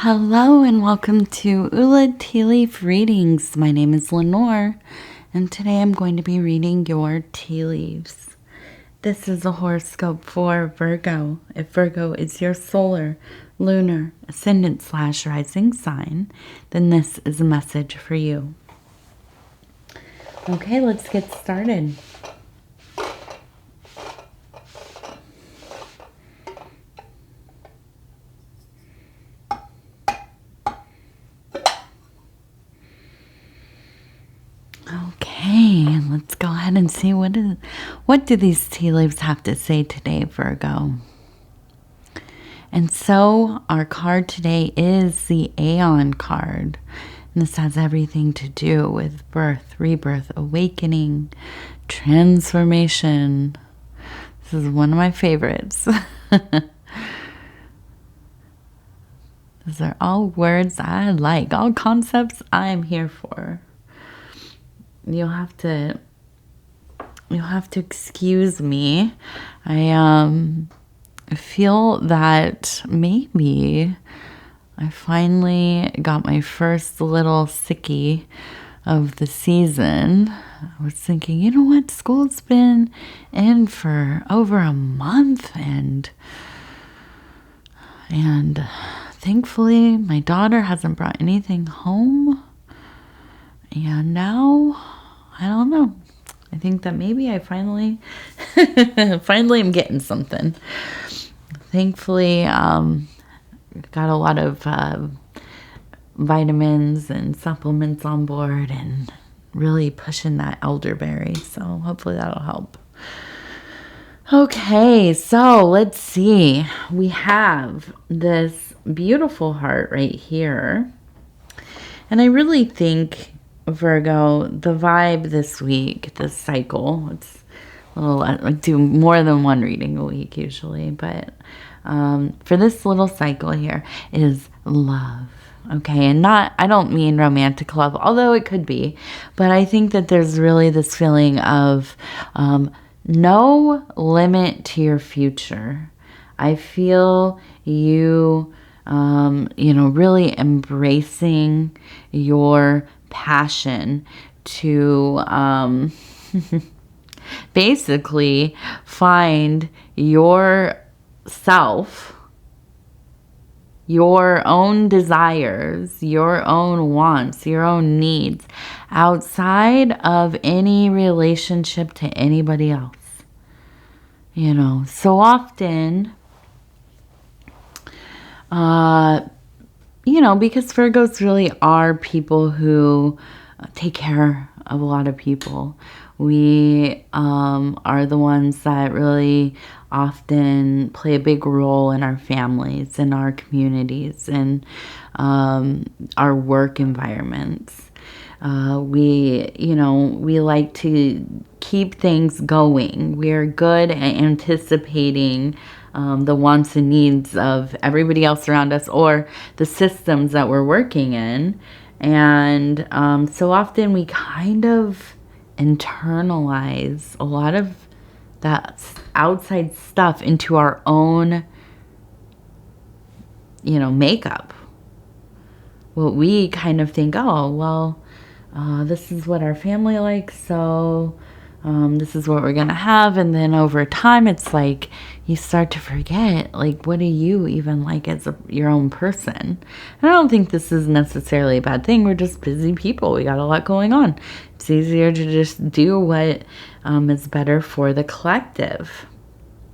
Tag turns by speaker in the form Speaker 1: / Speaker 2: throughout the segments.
Speaker 1: Hello and welcome to Ula Tea Leaf Readings. My name is Lenor, and today I'm going to be reading your tea leaves. This is a horoscope for Virgo. If Virgo is your solar, lunar, ascendant/rising sign, then this is a message for you. Okay, let's get started. Okay, let's go ahead and see what do these tea leaves have to say today, Virgo. And so our card today is the Aeon card. And this has everything to do with birth, rebirth, awakening, transformation. This is one of my favorites. These are all words I like, all concepts I'm here for. You'll have to excuse me. I feel that maybe I finally got my first little sickie of the season. I was thinking, you know what? School's been in for over a month, and thankfully my daughter hasn't brought anything home. And now, I don't know. I think that maybe I finally am getting something. Thankfully, got a lot of vitamins and supplements on board and really pushing that elderberry. So hopefully that'll help. Okay, so let's see. We have this beautiful heart right here. And I really think, Virgo, the vibe this week, this cycle, it's a little, I do more than one reading a week usually, but for this little cycle here is love. Okay, and I don't mean romantic love, although it could be, but I think that there's really this feeling of no limit to your future. I feel you, really embracing your passion to basically find yourself, your own desires, your own wants, your own needs outside of any relationship to anybody else. So often, because Virgos really are people who take care of a lot of people. We are the ones that really often play a big role in our families, in our communities, and our work environments. We like to keep things going. We're good at anticipating the wants and needs of everybody else around us or the systems that we're working in. And so often we kind of internalize a lot of that outside stuff into our own, makeup. Well, we kind of think, oh, well, this is what our family likes, so this is what we're going to have. And then over time, it's like you start to forget, like, what do you even like as your own person? And I don't think this is necessarily a bad thing. We're just busy people. We got a lot going on. It's easier to just do what is better for the collective.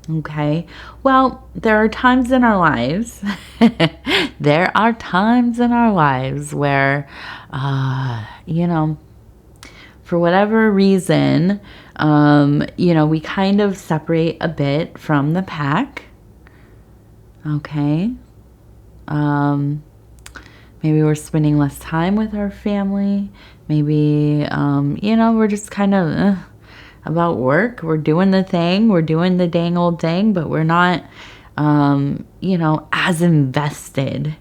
Speaker 1: Okay, well, there are times in our lives, where, for whatever reason, we kind of separate a bit from the pack. Okay. Maybe we're spending less time with our family. Maybe, we're just kind of about work. We're doing the thing. We're doing the dang old thing, but we're not, as invested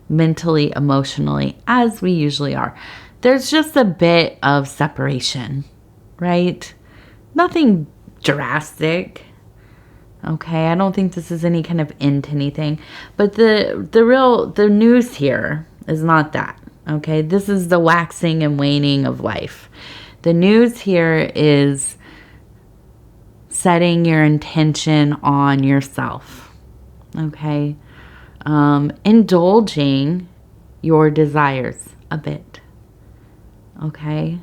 Speaker 1: mentally, emotionally as we usually are. There's just a bit of separation, right? Nothing drastic. Okay, I don't think this is any kind of end to anything. But the news here is not that. Okay, this is the waxing and waning of life. The news here is setting your intention on yourself. Okay, indulging your desires a bit. Okay,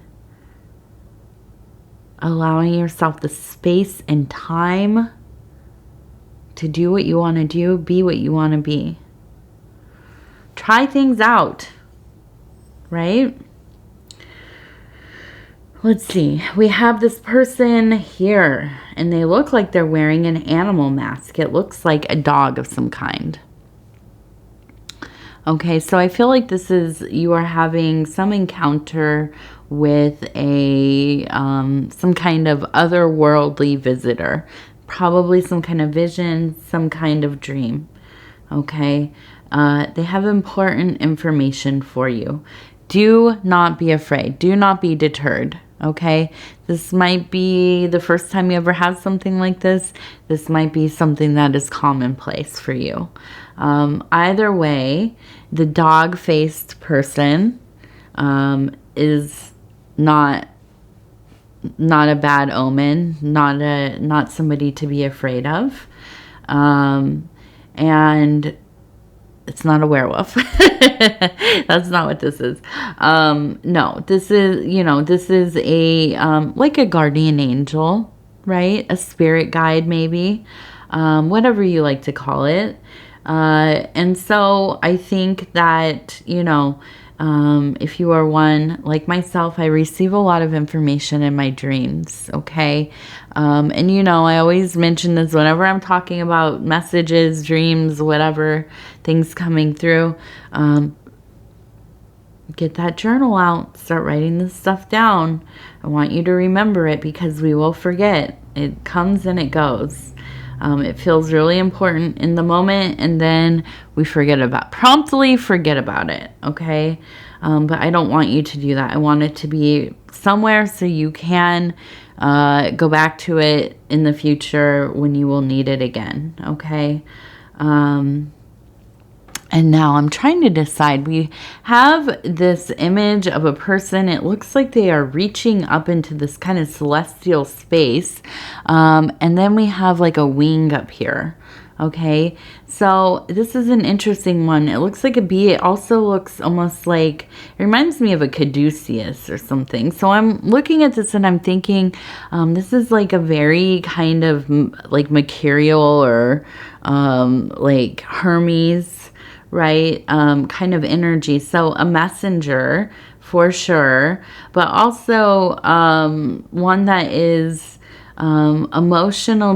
Speaker 1: allowing yourself the space and time to do what you want to do, be what you want to be. Try things out, right? Let's see. We have this person here, and they look like they're wearing an animal mask. It looks like a dog of some kind. Okay, so I feel like you are having some encounter with some kind of otherworldly visitor. Probably some kind of vision, some kind of dream. Okay, they have important information for you. Do not be afraid. Do not be deterred. Okay, this might be the first time you ever have something like this. This might be something that is commonplace for you. Either way, the dog-faced person is not a bad omen, not somebody to be afraid of, and it's not a werewolf. That's not what this is. No, this is a like a guardian angel, right? A spirit guide, maybe, whatever you like to call it. And so I think that, if you are one like myself, I receive a lot of information in my dreams, okay? And I always mention this whenever I'm talking about messages, dreams, whatever, things coming through. Get that journal out. Start writing this stuff down. I want you to remember it because we will forget. It comes and it goes. It feels really important in the moment, and then we promptly forget about it, okay? But I don't want you to do that. I want it to be somewhere so you can go back to it in the future when you will need it again, okay? And now I'm trying to decide. We have this image of a person. It looks like they are reaching up into this kind of celestial space. And then we have like a wing up here. Okay, so this is an interesting one. It looks like a bee. It also looks almost like, it reminds me of a caduceus or something. So I'm looking at this and I'm thinking, this is like a very kind of like mercurial or like Hermes, right? Kind of energy. So a messenger for sure, but also one that is emotionally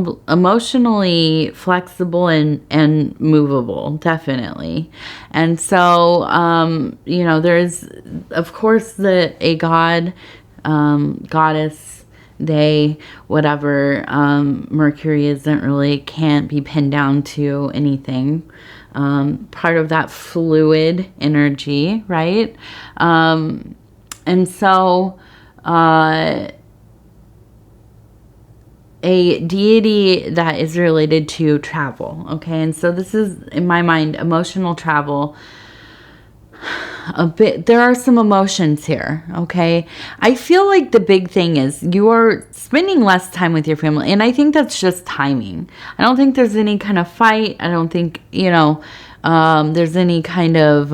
Speaker 1: flexible and movable, definitely. And so, there's, of course, a god, goddess, they, whatever, Mercury can't be pinned down to anything. Part of that fluid energy, right? And so, a deity that is related to travel, okay? And so this is, in my mind, emotional travel. There are some emotions here, okay? I feel like the big thing is you are spending less time with your family, and I think that's just timing. I don't think there's any kind of fight. I don't think, there's any kind of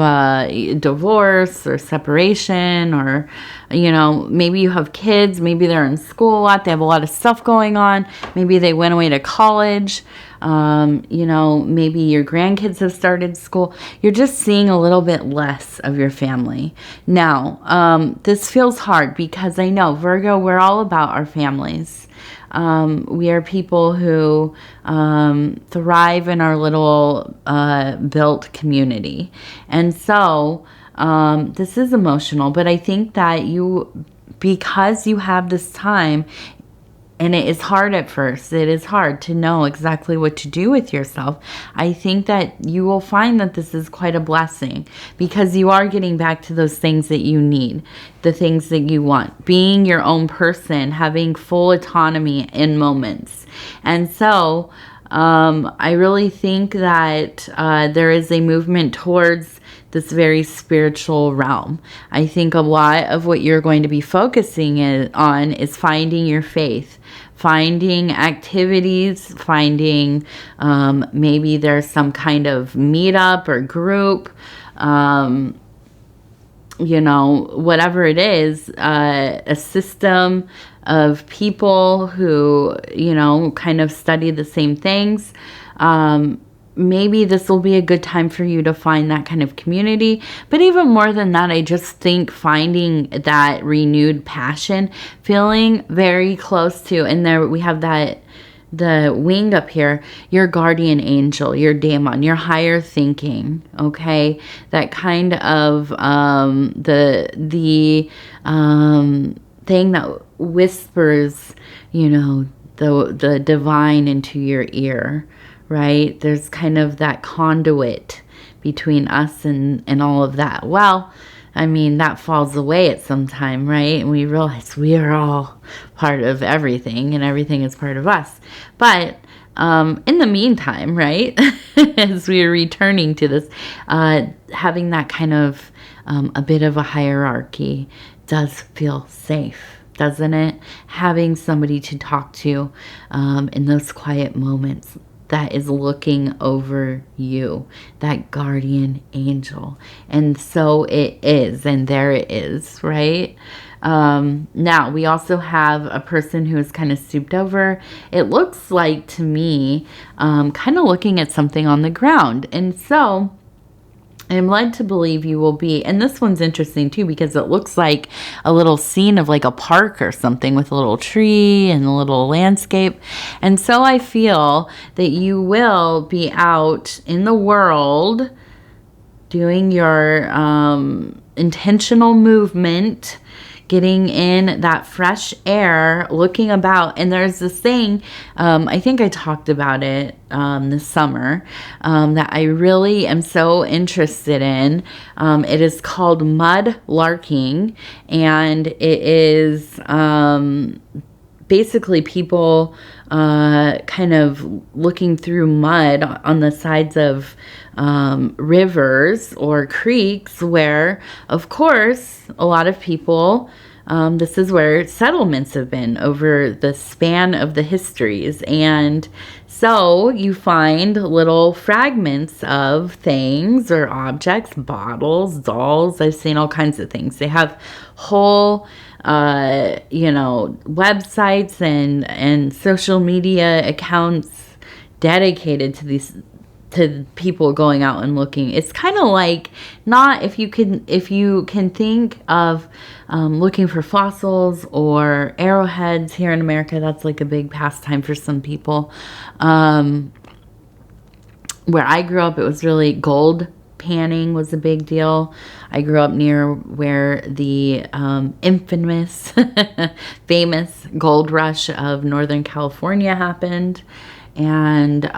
Speaker 1: divorce or separation, or, maybe you have kids, maybe they're in school a lot, they have a lot of stuff going on, maybe they went away to college, maybe your grandkids have started school. You're just seeing a little bit less of your family. Now, this feels hard because I know, Virgo, we're all about our families. We are people who thrive in our little built community. And so this is emotional, but I think that because you have this time, and it is hard at first, it is hard to know exactly what to do with yourself. I think that you will find that this is quite a blessing because you are getting back to those things that you need, the things that you want, being your own person, having full autonomy in moments. And so I really think that there is a movement towards this very spiritual realm. I think a lot of what you're going to be focusing on is finding your faith, finding activities, finding maybe there's some kind of meetup or group, you know, whatever it is, a system of people who, you know, kind of study the same things. Maybe this will be a good time for you to find that kind of community. But even more than that, I just think finding that renewed passion, feeling very close to, and there we have that, the wing up here, your guardian angel, your daemon, your higher thinking, okay? That kind of the thing that whispers, you know, the divine into your ear, right? There's kind of that conduit between us and all of that. Well, I mean, that falls away at some time, right? And we realize we are all part of everything and everything is part of us. But in the meantime, right, as we are returning to this, having that kind of a bit of a hierarchy does feel safe, doesn't it? Having somebody to talk to in those quiet moments that is looking over you, that guardian angel. And so it is, and there it is, right? Now, we also have a person who is kind of stooped over. It looks like, to me, kind of looking at something on the ground. And so I'm led to believe you will be, and this one's interesting too, because it looks like a little scene of like a park or something with a little tree and a little landscape. And so I feel that you will be out in the world doing your intentional movement, getting in that fresh air, looking about. And there's this thing, I think I talked about it this summer, that I really am so interested in. It is called mud larking, and it is basically people kind of looking through mud on the sides of rivers or creeks where, of course, a lot of people, this is where settlements have been over the span of the histories. And so you find little fragments of things or objects, bottles, dolls. I've seen all kinds of things. They have whole you know, websites and social media accounts dedicated to these, to people going out and looking. It's kind of like, not, if you can think of looking for fossils or arrowheads here in America. That's like a big pastime for some people. Where I grew up, it was really gold panning was a big deal. I grew up near where the infamous, famous gold rush of Northern California happened. And,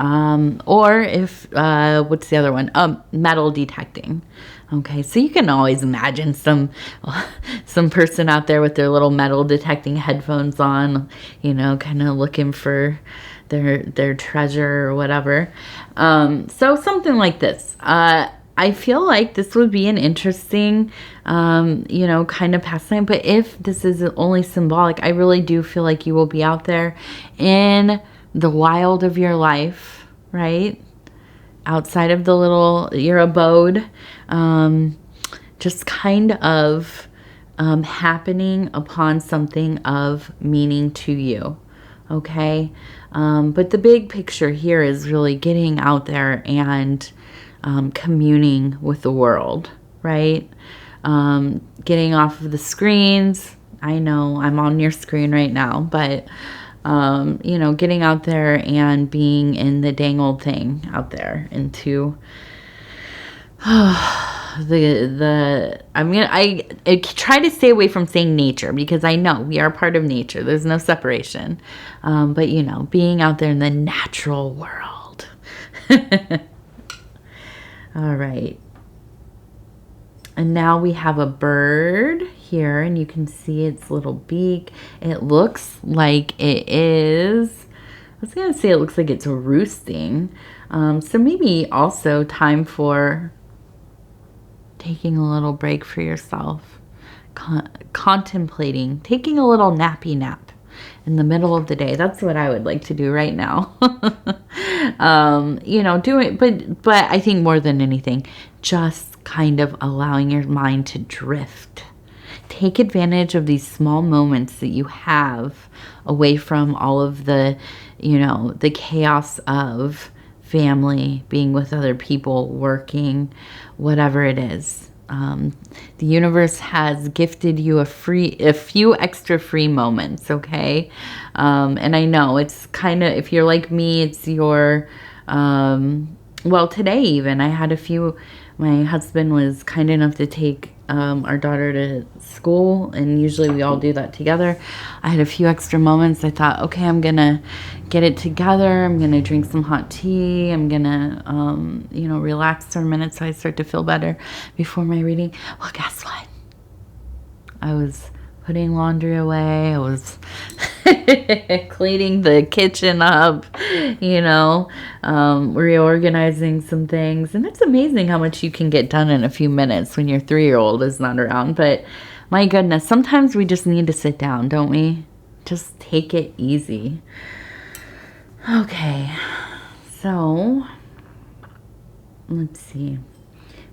Speaker 1: or if, what's the other one? Metal detecting. Okay, so you can always imagine some person out there with their little metal detecting headphones on, you know, kind of looking for their treasure or whatever. So something like this. I feel like this would be an interesting, you know, kind of pastime. But if this is only symbolic, I really do feel like you will be out there in the wild of your life, right? Outside of the your abode, just kind of happening upon something of meaning to you, okay? But the big picture here is really getting out there and communing with the world, right? Getting off of the screens. I know I'm on your screen right now, but you know, getting out there and being in the dang old thing out there into I try to stay away from saying nature, because I know we are part of nature. There's no separation. But you know, being out there in the natural world. All right. And now we have a bird here, and you can see its little beak. It looks like it is was going to say it looks like it's roosting. So maybe also time for taking a little break for yourself. Contemplating, taking a little nappy nap in the middle of the day. That's what I would like to do right now. You know, do it, but I think more than anything, just kind of allowing your mind to drift. Take advantage of these small moments that you have away from all of the, you know, the chaos of family, being with other people, working, whatever it is. The universe has gifted you a few extra free moments, okay? And I know it's kind of, if you're like me, it's your, well, today even, I had a few, my husband was kind enough to take our daughter to school, and usually we all do that together. I had a few extra moments. I thought, okay, I'm gonna get it together. I'm gonna drink some hot tea. I'm gonna, you know, relax for a minute so I start to feel better before my reading. Well, guess what? I was putting laundry away. I was cleaning the kitchen up, you know, reorganizing some things. And it's amazing how much you can get done in a few minutes when your 3-year-old is not around. But my goodness, sometimes we just need to sit down, don't we? Just take it easy. Okay, so let's see.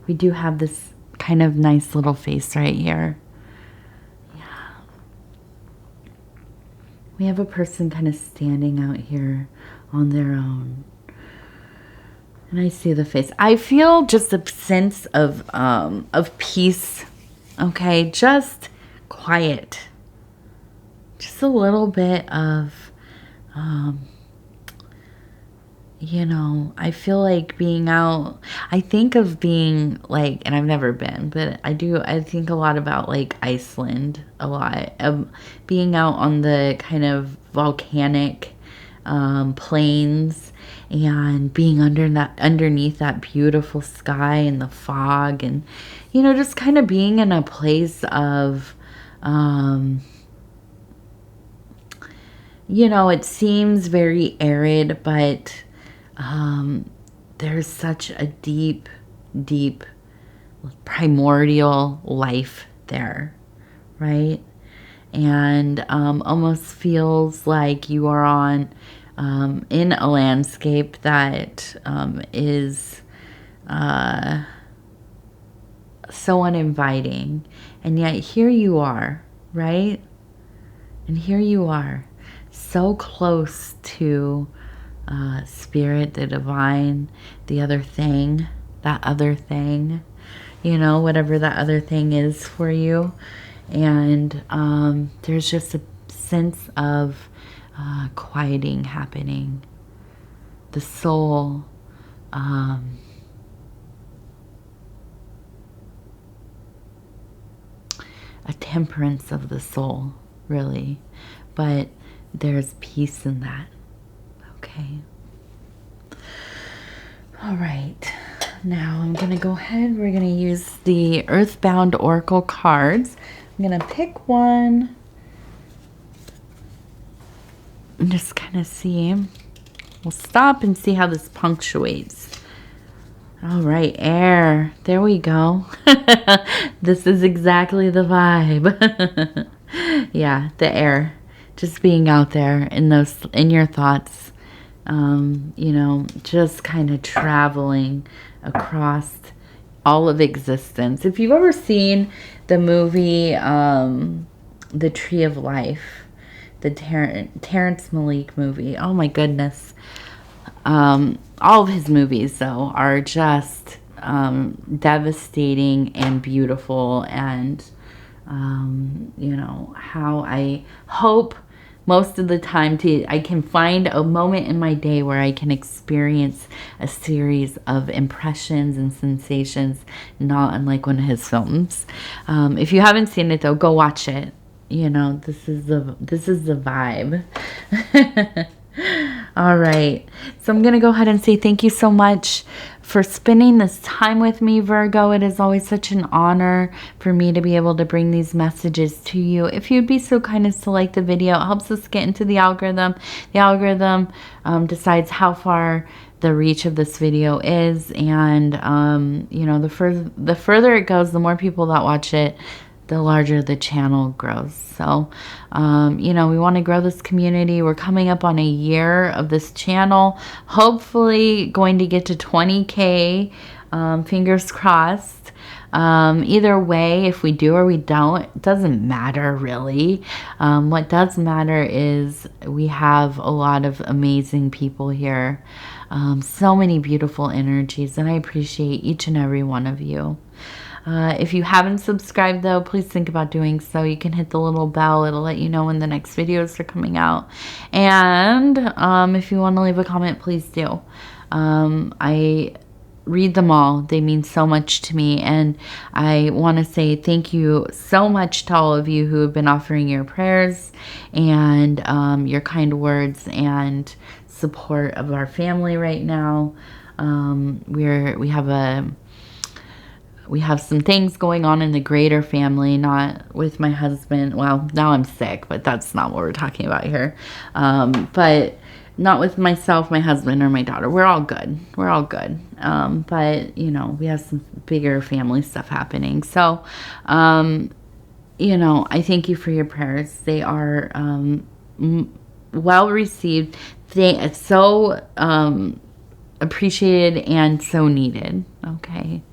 Speaker 1: We do have this kind of nice little face right here. We have a person kind of standing out here on their own. And I see the face. I feel just a sense of peace. Okay, just quiet. Just a little bit of, you know, I feel like being out, I think of being like, and I've never been, but I think a lot about like Iceland a lot, being out on the kind of volcanic plains and being underneath that beautiful sky and the fog, and, you know, just kind of being in a place of, you know, it seems very arid, but there's such a deep, deep primordial life there, right? And almost feels like you are on in a landscape that is so uninviting, and yet here you are, right? And here you are, so close to spirit, the divine, the other thing, that other thing, you know, whatever that other thing is for you. And there's just a sense of quieting happening. The soul, a temperance of the soul, really. But there's peace in that. Okay. All right. Now I'm going to go ahead. We're going to use the Earthbound Oracle cards. I'm going to pick one and just kind of see. We'll stop and see how this punctuates. All right, air. There we go. This is exactly the vibe. Yeah, the air. Just being out there in your thoughts. You know, just kind of traveling across all of existence. If you've ever seen the movie The Tree of Life, the Terrence Malick movie, oh my goodness. All of his movies, though, are just devastating and beautiful. And, you know, how I hope most of the time I can find a moment in my day where I can experience a series of impressions and sensations, not unlike one of his films. If you haven't seen it, though, go watch it. You know, this is the vibe. All right. So I'm going to go ahead and say thank you so much for spending this time with me, Virgo. It is always such an honor for me to be able to bring these messages to you. If you'd be so kind as to like the video, it helps us get into the algorithm. The algorithm decides how far the reach of this video is, and you know, the further it goes, the more people that watch it, the larger the channel grows. So, you know, we want to grow this community. We're coming up on a year of this channel, hopefully going to get to 20K, fingers crossed. Either way, if we do or we don't, it doesn't matter really. What does matter is we have a lot of amazing people here. So many beautiful energies, and I appreciate each and every one of you. If you haven't subscribed, though, please think about doing so. You can hit the little bell. It'll let you know when the next videos are coming out. And if you want to leave a comment, please do. I read them all. They mean so much to me. And I want to say thank you so much to all of you who have been offering your prayers and your kind words and support of our family right now. We have some things going on in the greater family, not with my husband. Well, now I'm sick, but that's not what we're talking about here. But not with myself, my husband, or my daughter. We're all good. We're all good. But, you know, we have some bigger family stuff happening. So, you know, I thank you for your prayers. They are well received. It's so appreciated and so needed. Okay.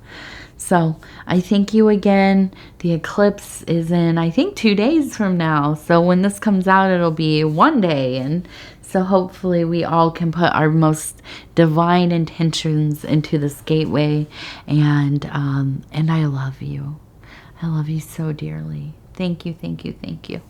Speaker 1: So I thank you again. The eclipse is in, I think, 2 days from now. So when this comes out, it'll be 1 day. And so hopefully we all can put our most divine intentions into this gateway. And I love you. I love you so dearly. Thank you, thank you, thank you.